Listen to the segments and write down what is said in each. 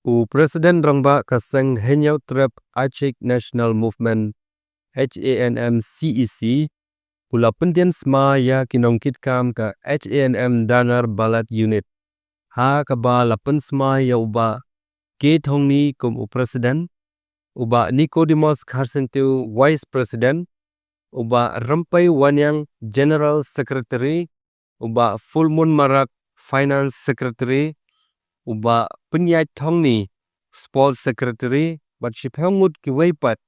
Presiden Rangba kaseng Henyau Trep Aceh National Movement HANM-CEC pula pendian sma ya kinongkit kam ka HANM Dangar Balat Unit. Ha kaba lapen sma ya uba ke thongni kum Presiden, uba Nicodemus Kharsentiu Vice President, uba Rampai Wanyang General Secretary, uba Fulmun Marak Finance Secretary, uba penyai thongni Sports Secretary, bat shiphangut ki weipat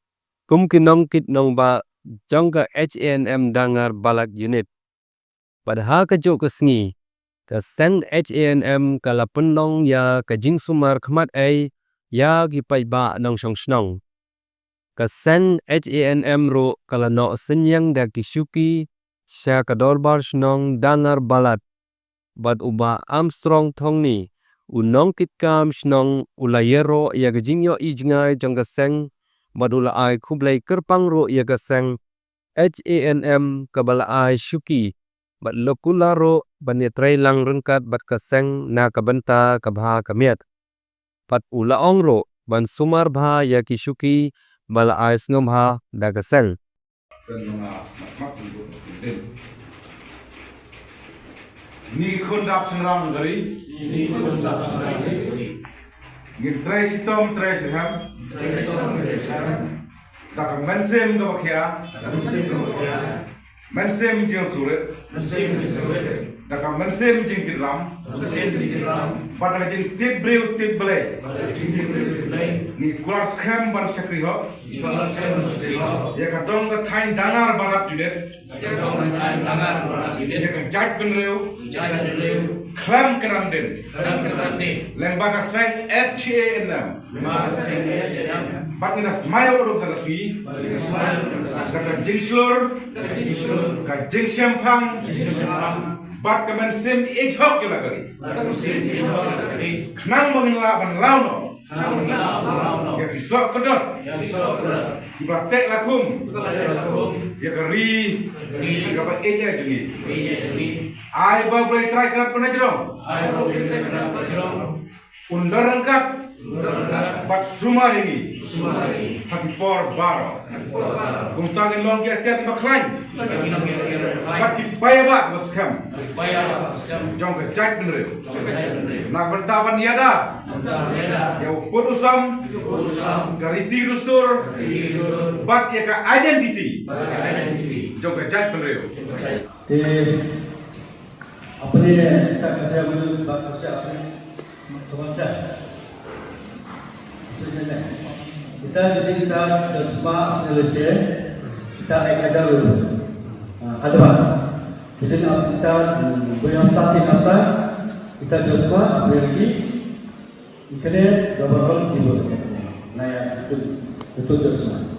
kum kinong kit nong ba jangka HANM Dangar Balat Unit. Padha ka jo kesngi ka sen HANM kala penong ya ka jing sumar khmat ai ya ki pai ba nong shong snong. Ka sen HANM ro kala no senyang da kisuki sya ka dorbar snong Dangar Balat. Bat uba Armstrong thongni unong kit kam snong ulayero ya ka jingyo ijngai jangka seng badula ai kublai kerpang ro ya ka seng HANM kabala ai syuki bat lokula ro banetrai lang rengkat bat ka seng na kabenta kabha kamiat. Pat ulaong ro ban sumar bha ya ki syuki bala ai sngom ha da ka seng. Ni kundap senram gari. Ngin trai sitom trai siham. Dak mensem ga bakhya. Mensem jeng suret. Dak mensem jeng kidram. Pada jeng tip breu tip ble. Ni kulas kham ban sakri ho. Ya ka dong ka thain dangar balat unit. Ya ka jaj ben reu. Klam keram den. Lembaga seng HANM. Bat ni smile ro ka sui. Ka jing slur. Ka jing sempang. Bat ka men sim hok la kari. Knang mangla ban launo. Ya kisok kedot. Ibla tek lakum. Ya kari. Ya ba eja jungi. Ai ba boleh try kenapa pernah jerong? Undar rengkap. Bat sumar ini. Hati por baro. Kuntangin long ya tiap baklain. Bat dipaya bak baskam. Jong ke jaj bener. Nak bentaban niada. Ya putusam. Kariti rustur. Bat ya ka identity. Jong ke jaj bener. Apa ni tak saya menurut bapak siapa ni sebentar. Kita semua Malaysia kita akan dulu. Ada apa? Jadi kita berantak apa? Kita semua beri ikhlas double di bawah. Naya itu semua.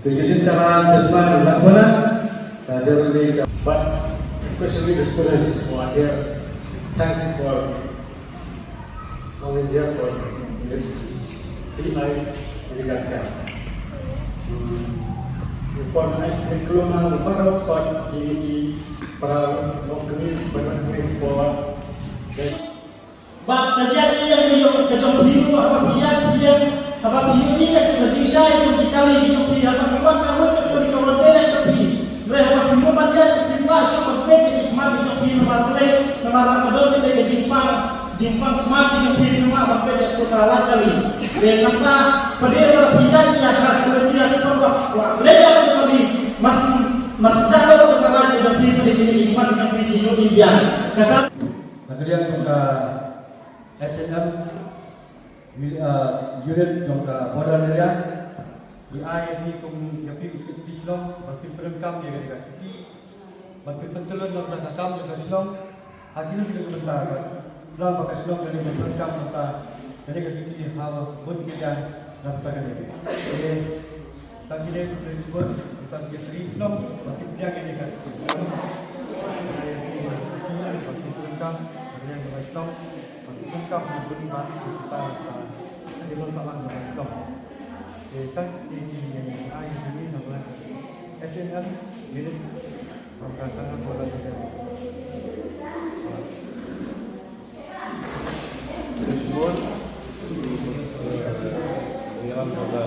Jadi kita semua lakukan. Kita jadi especially the students who are here. Thank you for coming here for this 3 night medical camp. For diploma, para spot GET, para lokasi berbagai for. Bak kajian yang kecok biru apa biar apa biru ni kan kecisa itu dikali kecok biru apa kawan kamu itu di kawan dia tapi mereka biru banyak pas sampai ke cuma dicopi nomor play nomor kadon ini jimpang cuma dicopi nomor sampai ke total kali dan kita pada pijak ya kalau dia itu kok legal kali mas jauh kalau dicopi pada ini jimpang dicopi di Indonesia kata kemudian juga HANM unit juga border area di IMI kum yapi Islam bagi perengkam dia dekat bagi pentelun nak nakam dengan Islam, akhirnya kita bentar. Lalu pakai Islam dari berkam kita, jadi kesini hal pun kita dapat ini. Jadi tadi dia tersebut tentang kesini Islam, bagi dia ini kan. Bagi berkam dengan Islam, bagi berkam berkam kita ada masalah dengan Islam. Jadi ini ayat ini namanya HANM ini. Perkataan bola negara. Tersebut program juga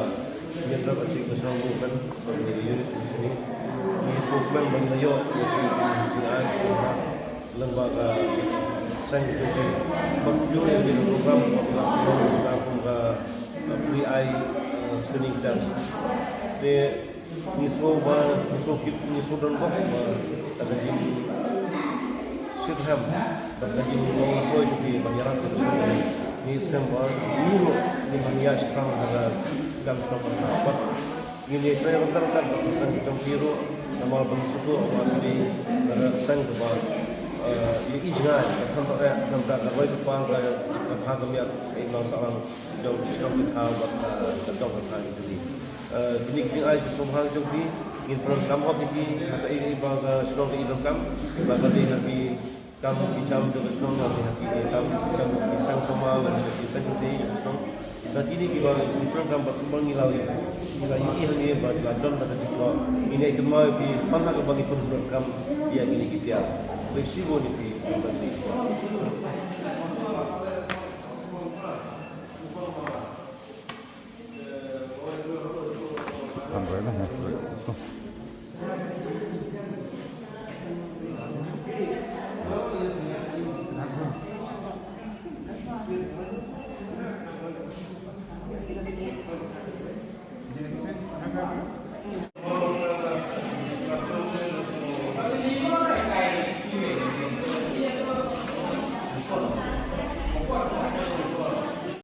mitra kecil keseluruhan sebagai unit ini di Sukmen Bandayo yaitu PCI semua lembaga saintifik menuju yang di program apabila free eye screening test de niso dan kok ada di Sirham ada di Mongko itu di Banjaran ni semua dulu di Mania sekarang ada dan sama dapat ini saya rata-rata dengan Jompiru nama bensuku di sang kebal ini jangan kantor ya kantor kalau itu pang ke kami yang salam jauh Islam kita buat kantor kita ini ini aja semua Jompi ingin program apa ini kata ini baga Islam di Islam baga di nabi kamu bicara dengan Islam nanti kamu bicara semua dan kita jadi Islam dan ini kita program berkembang nilai ini hanya belajar dan juga ini itu mau di mana kebagi program yang ini kita risiko ni di Sampai lah.